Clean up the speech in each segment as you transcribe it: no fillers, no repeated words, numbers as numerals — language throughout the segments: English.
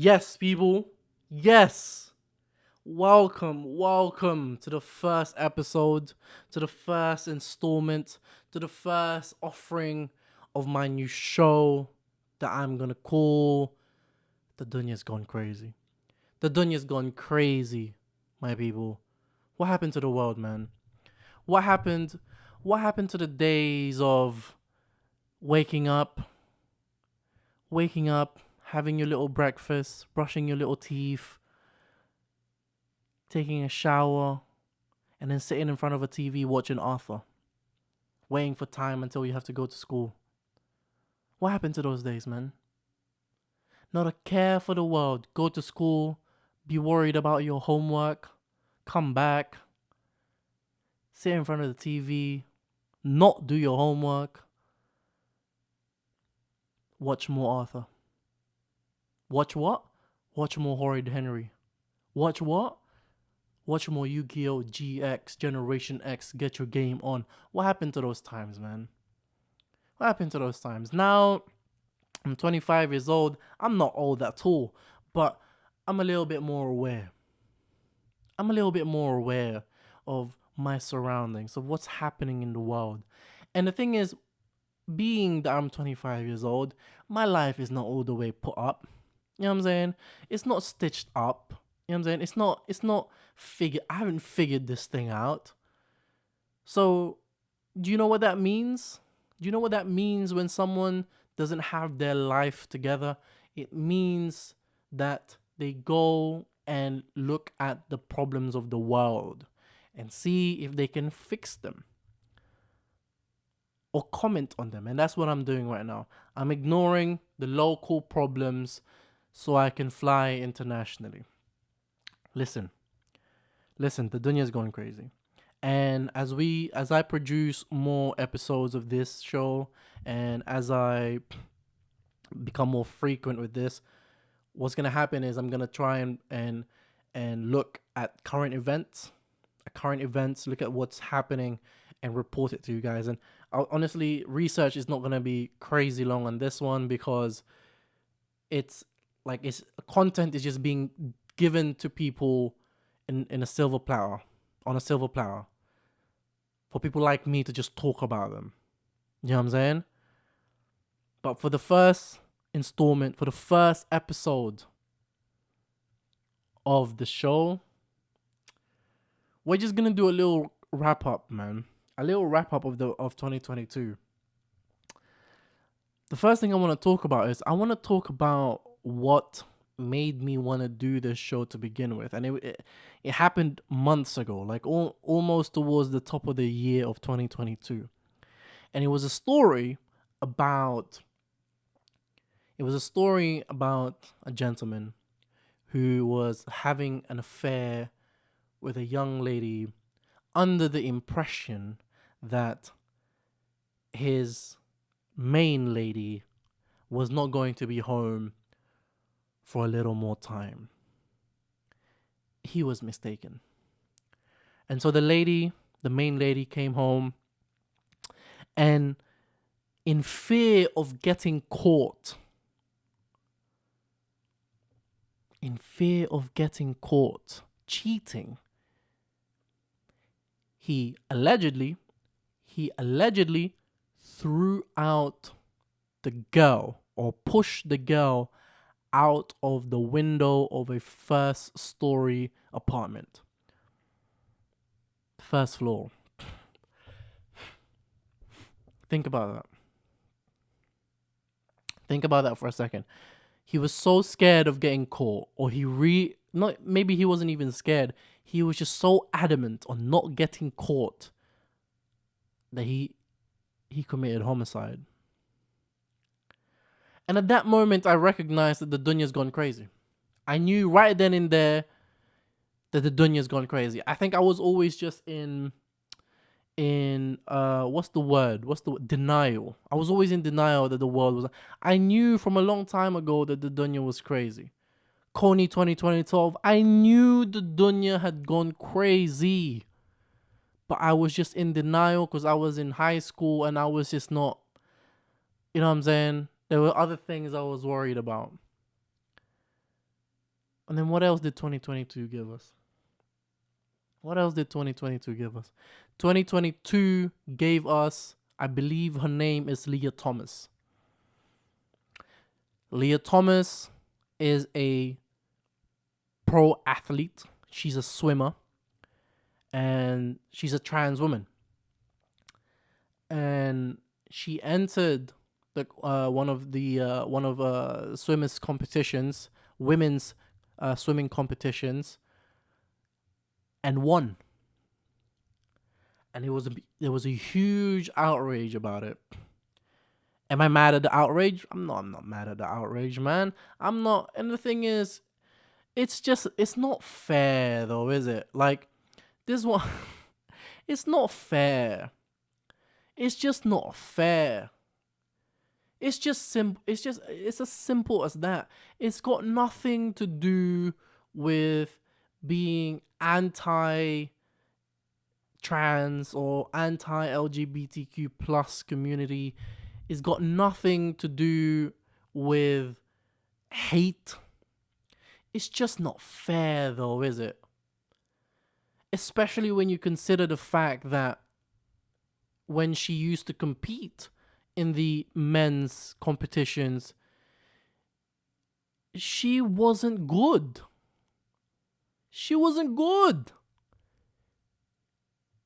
Yes, people. Yes. Welcome to the first episode, to the first installment, to the first offering of my new show that I'm gonna call The Dunya'S Gone Crazy. The Dunya'S Gone Crazy, my people. What happened to the world, man? What happened? What happened to the days of waking up, having your little breakfast, brushing your little teeth, taking a shower, and then sitting in front of a TV watching Arthur, waiting for time until you have to go to school? What happened to those days, man? Not a care for the world. Go to school, be worried about your homework, come back, sit in front of the TV, not do your homework, watch more Arthur. Watch what? Watch more Horrid Henry. Watch what? Watch more Yu-Gi-Oh! GX, Generation X, get your game on. What happened to those times, man? What happened to those times? Now, I'm 25 years old. I'm not old at all, but I'm a little bit more aware. I'm a little bit more aware of my surroundings, of what's happening in the world. And the thing is, being that I'm 25 years old, my life is not all the way put up. You know what I'm saying? It's not stitched up. You know what I'm saying? It's not figured. I haven't figured this thing out. So, do you know what that means? Do you know what that means when someone doesn't have their life together? It means that they go and look at the problems of the world and see if they can fix them or comment on them. And that's what I'm doing right now. I'm ignoring the local problems so I can fly internationally. Listen, the Dunya'S going crazy. And as I produce more episodes of this show, and as I become more frequent with this, what's gonna happen is I'm gonna try and look at current events, look at what's happening, and report it to you guys. And honestly, research is not gonna be crazy long on this one because it's content is just being given to people in a silver platter, on a silver platter, for people like me to just talk about them. You know what I'm saying? But for the first installment, for the first episode of the show, we're just gonna do a little wrap up, man. A little wrap up of 2022. The first thing I want to talk about is I want to talk about what made me want to do this show to begin with. And it happened months ago, like almost towards the top of the year of 2022. And it was a story about a gentleman who was having an affair with a young lady under the impression that his main lady was not going to be home for a little more time. He was mistaken. And so the main lady came home, and in fear of getting caught, cheating, he allegedly threw out the girl, or pushed the girl out of the window of a first-story apartment. First floor. Think about that. Think about that for a second. He was so scared of getting caught, or maybe he wasn't even scared. He was just so adamant on not getting caught that he committed homicide. And at that moment, I recognized that the Dunya'S gone crazy. I knew right then and there that the Dunya'S gone crazy. I think I was always just in denial. I was always in denial that the world was. I knew from a long time ago that the Dunya was crazy. Kanye 2012, I knew the Dunya had gone crazy, but I was just in denial because I was in high school and I was just not, you know what I'm saying? There were other things I was worried about. And then what else did 2022 give us? What else did 2022 give us? 2022 gave us, I believe her name is Leah Thomas. Leah Thomas is a pro athlete. She's a swimmer. And she's a trans woman. And she entered the one of swimmers competitions, women's swimming competitions, and won. And there was a huge outrage about it. Am I mad at the outrage? I'm not mad at the outrage, man. I'm not. And the thing is, it's not fair though, is it? Like this one, it's not fair. It's just not fair. It's just simple. It's as simple as that. It's got nothing to do with being anti-trans or anti-LGBTQ plus community. It's got nothing to do with hate. It's just not fair though, is it? Especially when you consider the fact that when she used to compete in the men's competitions, she wasn't good. She wasn't good.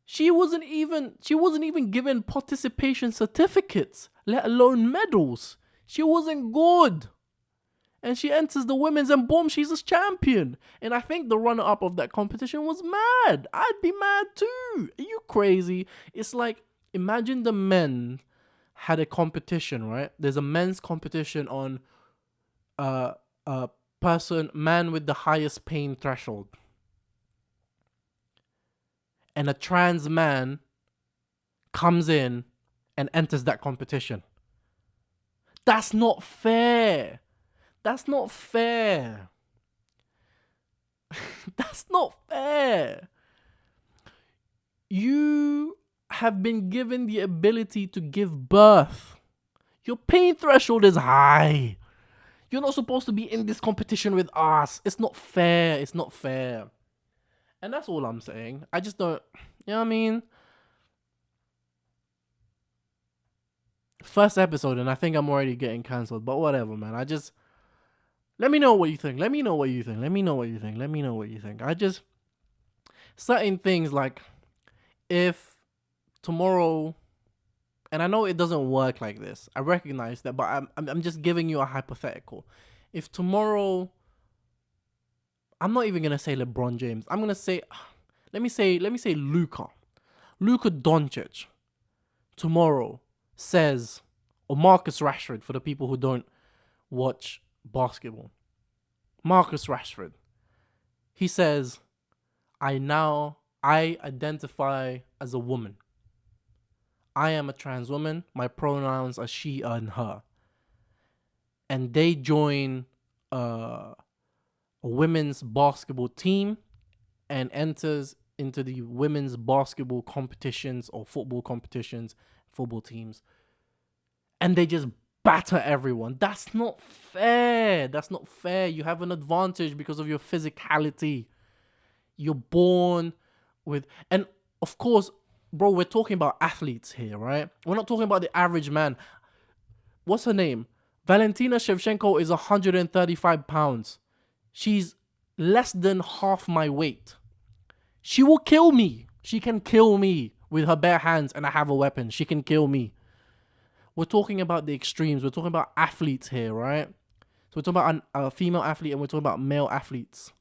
She wasn't even given participation certificates, let alone medals. She wasn't good. And she enters the women's and boom, she's a champion. And I think the runner-up of that competition was mad. I'd be mad too. Are you crazy? It's like, imagine the men had a competition, right? There's a men's competition on man with the highest pain threshold. And a trans man comes in and enters that competition. That's not fair. That's not fair. That's not fair. You have been given the ability to give birth. Your pain threshold is high. You're not supposed to be in this competition with us. It's not fair. It's not fair. And that's all I'm saying. I just don't, you know what I mean? First episode and I think I'm already getting cancelled, but whatever, man. Let me know what you think. Let me know what you think. Let me know what you think. Let me know what you think. Certain things like, if tomorrow, and I know it doesn't work like this, I recognize that, but I'm just giving you a hypothetical. If tomorrow, I'm not even gonna say LeBron James. I'm gonna say, let me say Luka Doncic tomorrow says, or Marcus Rashford for the people who don't watch basketball. Marcus Rashford, he says, I identify as a woman. I am a trans woman. My pronouns are she and her. And they join a women's basketball team and enters into the women's basketball competitions or football competitions, football teams. And they just batter everyone. That's not fair. That's not fair. You have an advantage because of your physicality. You're born with, and of course, bro, we're talking about athletes here, right? We're not talking about the average man. What's her name? Valentina Shevchenko is 135 pounds. She's less than half my weight. She will kill me. She can kill me with her bare hands and I have a weapon. She can kill me. We're talking about the extremes. We're talking about athletes here, right? So we're talking about a female athlete and we're talking about male athletes.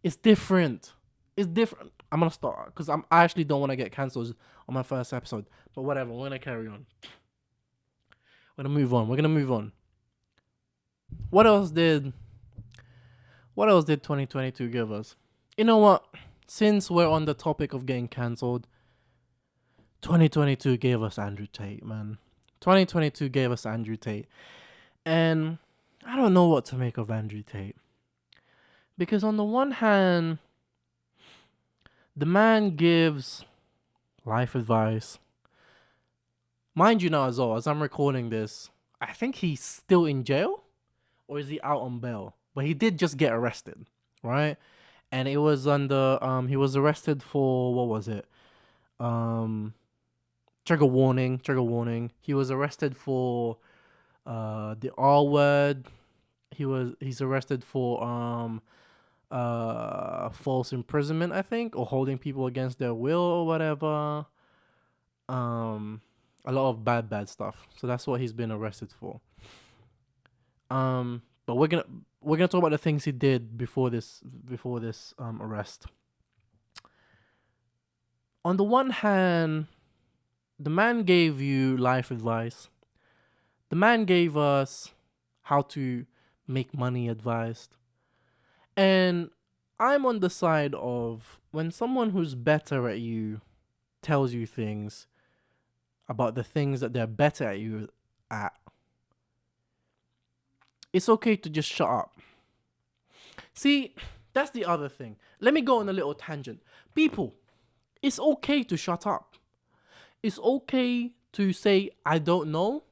It's different. It's different. I'm going to start because I actually don't want to get cancelled on my first episode. But whatever, we're going to carry on. We're going to move on. What else did 2022 give us? You know what? Since we're on the topic of getting cancelled, 2022 gave us Andrew Tate, man. 2022 gave us Andrew Tate. And I don't know what to make of Andrew Tate. Because on the one hand, the man gives life advice. Mind you now as well, as I'm recording this, I think he's still in jail. Or is he out on bail? But he did just get arrested, right? And it was under he was arrested for, what was it? Um trigger warning. He was arrested for the R word. He's arrested for false imprisonment, I think, or holding people against their will or whatever. Um a lot of bad stuff. So that's what he's been arrested for. But we're gonna talk about the things he did before this arrest. On the one hand, the man gave you life advice. The man gave us how to make money advice. And I'm on the side of when someone who's better at you tells you things about the things that they're better at you at, it's okay to just shut up. See, that's the other thing. Let me go on a little tangent. People, it's okay to shut up. It's okay to say, I don't know,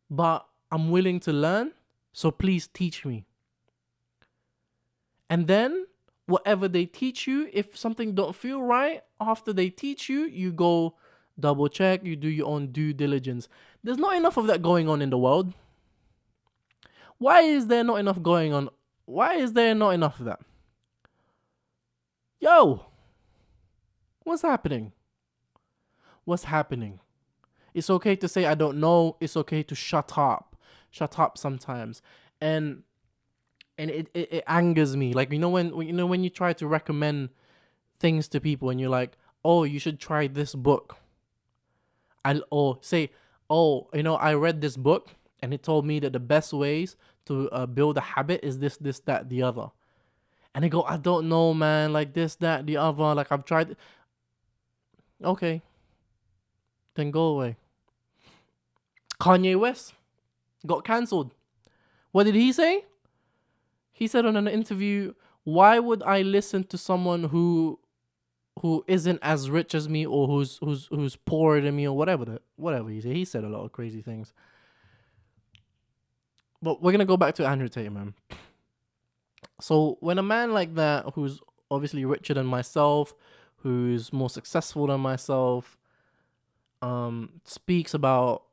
but I'm willing to learn, so please teach me. And then, whatever they teach you, if something don't feel right, after they teach you, you go double check, you do your own due diligence. There's not enough of that going on in the world. Why is there not enough going on? Why is there not enough of that? Yo, what's happening? What's happening? It's okay to say I don't know. It's okay to shut up. Shut up sometimes. And it angers me. Like, when you try to recommend things to people and you're like, oh, you should try this book. Or say, oh, I read this book and it told me that the best ways to build a habit is this, that, the other. And they go, I don't know, man, like this, that, the other. Like, I've tried. Okay, then go away. Kanye West got cancelled. What did he say? He said on an interview, why would I listen to someone who isn't as rich as me, or who's poorer than me, or whatever he said. He said a lot of crazy things. But we're gonna go back to Andrew Tate, man. So when a man like that, who's obviously richer than myself, who's more successful than myself, speaks about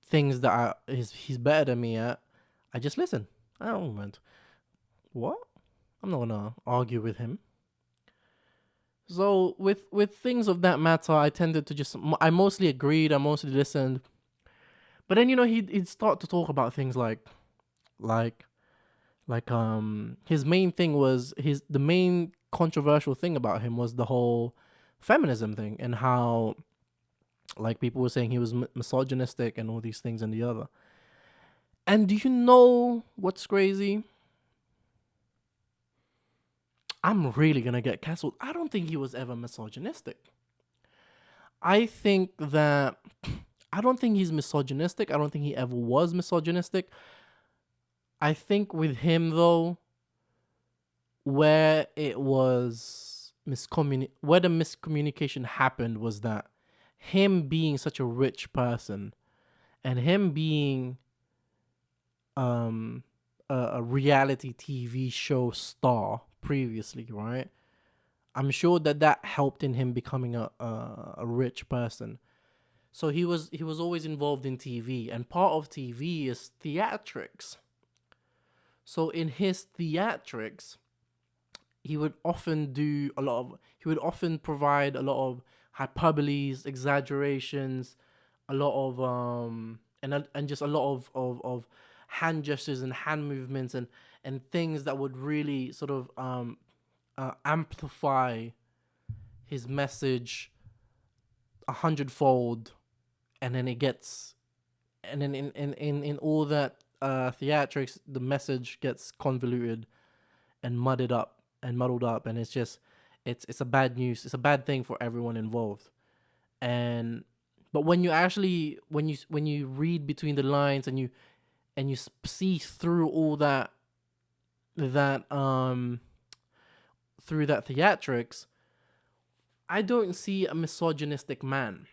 things that he's better than me at, I just listen. I don't mind. What? I'm not gonna argue with him. So with things of that matter, I tended to I mostly agreed, I mostly listened. But then he'd start to talk about things like his main thing was the main controversial thing about him was the whole feminism thing, and how like people were saying he was misogynistic and all these things and the other. And do you know what's crazy? I'm really gonna get canceled. I don't think he was ever misogynistic. I think that I don't think he's misogynistic. I don't think he ever was misogynistic. I think with him though, where it was where the miscommunication happened was that him being such a rich person and him being a reality TV show star previously, right? I'm sure that helped in him becoming a rich person. So he was always involved in TV, and part of TV is theatrics. So in his theatrics, he would often provide a lot of hyperboles, exaggerations, a lot of and just a lot of hand gestures and hand movements and things that would really sort of amplify his message 100-fold, and then in all that theatrics, the message gets convoluted and muddled up, and it's a bad thing for everyone involved. But when you read between the lines, and you see through all that through that theatrics, I don't see a misogynistic man.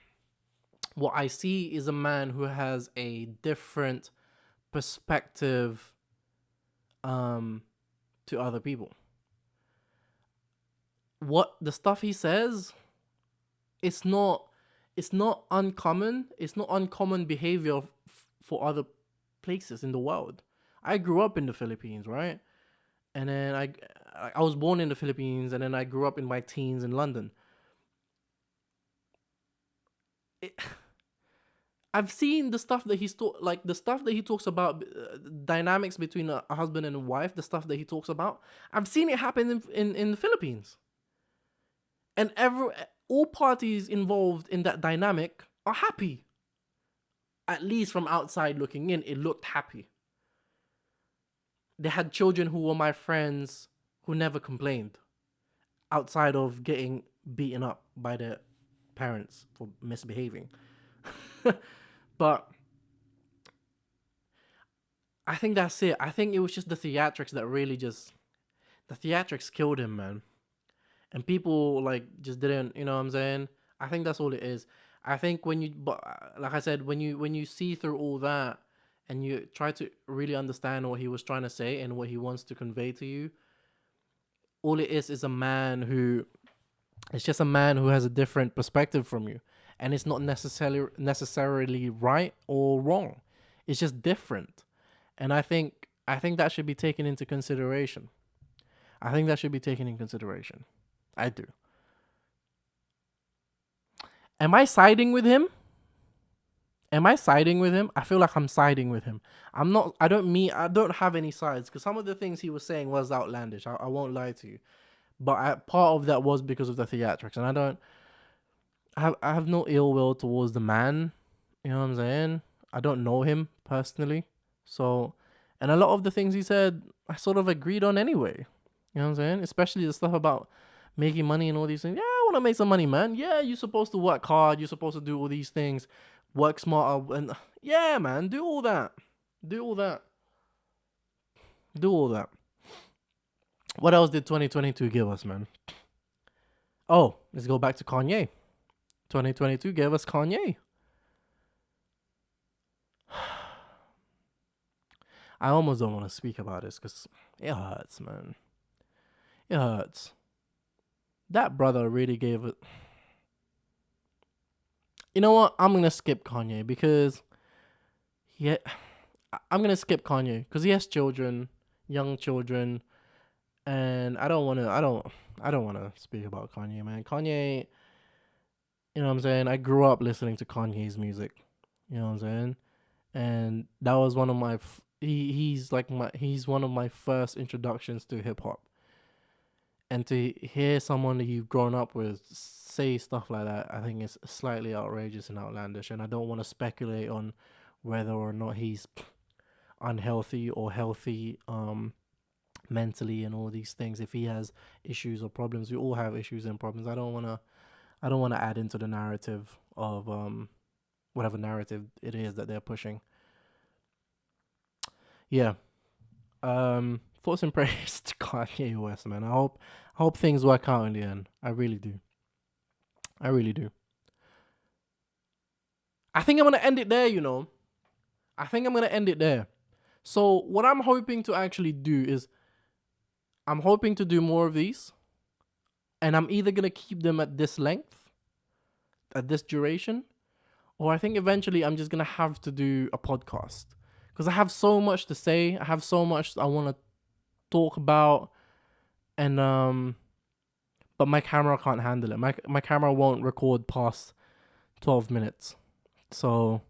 What I see is a man who has a different perspective to other people. What the stuff he says, it's not uncommon. It's not uncommon behavior for other places in the world. I grew up in the Philippines, right? And then I was born in the Philippines, and then I grew up in my teens in London. It, I've seen the stuff that like the stuff that he talks about, dynamics between a husband and a wife. The stuff that he talks about, I've seen it happen in the Philippines, and all parties involved in that dynamic are happy. At least from outside looking in, it looked happy. They had children who were my friends who never complained, outside of getting beaten up by their parents for misbehaving. But I think that's it. I think it was just the theatrics that really the theatrics killed him, man. And people like just didn't, you know what I'm saying? I think that's all it is. I think but like I said, when you see through all that and you try to really understand what he was trying to say and what he wants to convey to you, all it is a man who, it's just a man who has a different perspective from you, and it's not necessarily right or wrong. It's just different, and I think that should be taken into consideration. I think that should be taken in consideration. I do. Am I siding with him? I feel like I'm siding with him. I'm not. I don't have any sides, because some of the things he was saying was outlandish. I won't lie to you, but part of that was because of the theatrics, and I have no ill will towards the man. You know what I'm saying? I don't know him personally, so, and a lot of the things he said, I sort of agreed on anyway. You know what I'm saying? Especially the stuff about making money and all these things. Yeah, I want to make some money, man. Yeah, you're supposed to work hard. You're supposed to do all these things, work smarter, and yeah, man, do all that. Do all that. Do all that. What else did 2022 give us, man? Oh, let's go back to Kanye. 2022 gave us Kanye. I almost don't want to speak about this because it hurts, man. It hurts. That brother really gave it. You know what? I'm gonna skip Kanye because I'm gonna skip Kanye because he has children, young children, and I don't wanna speak about Kanye, man. Kanye, you know what I'm saying? I grew up listening to Kanye's music. You know what I'm saying? And that was one of my he's one of my first introductions to hip hop. And to hear someone that you've grown up with say stuff like that, I think it's slightly outrageous and outlandish. And I don't want to speculate on whether or not he's unhealthy or healthy, mentally and all these things. If he has issues or problems, we all have issues and problems. I don't want to add into the narrative of whatever narrative it is that they're pushing. Yeah. Thoughts and prayers to Kanye West, man. I hope things work out in the end. I really do. I really do. I think I'm gonna end it there, you know. I think I'm gonna end it there. So what I'm hoping to actually do is I'm hoping to do more of these. And I'm either gonna keep them at this length, at this duration, or I think eventually I'm just gonna have to do a podcast. Because I have so much to say. I have so much I wanna talk about, and but my camera can't handle it. My camera won't record past 12 minutes, so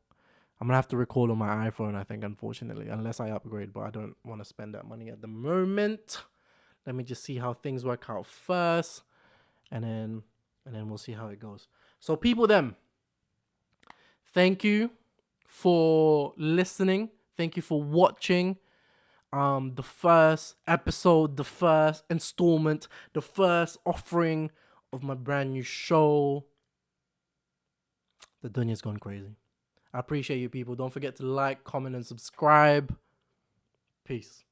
I'm gonna have to record on my iPhone, I think, unfortunately, unless I upgrade. But I don't want to spend that money at the moment. Let me just see how things work out first, and then we'll see how it goes. So people, thank you for listening. Thank you for watching. The first episode, the first installment, the first offering of my brand new show. The Dunya'S gone crazy. I appreciate you people. Don't forget to like, comment, and subscribe. Peace.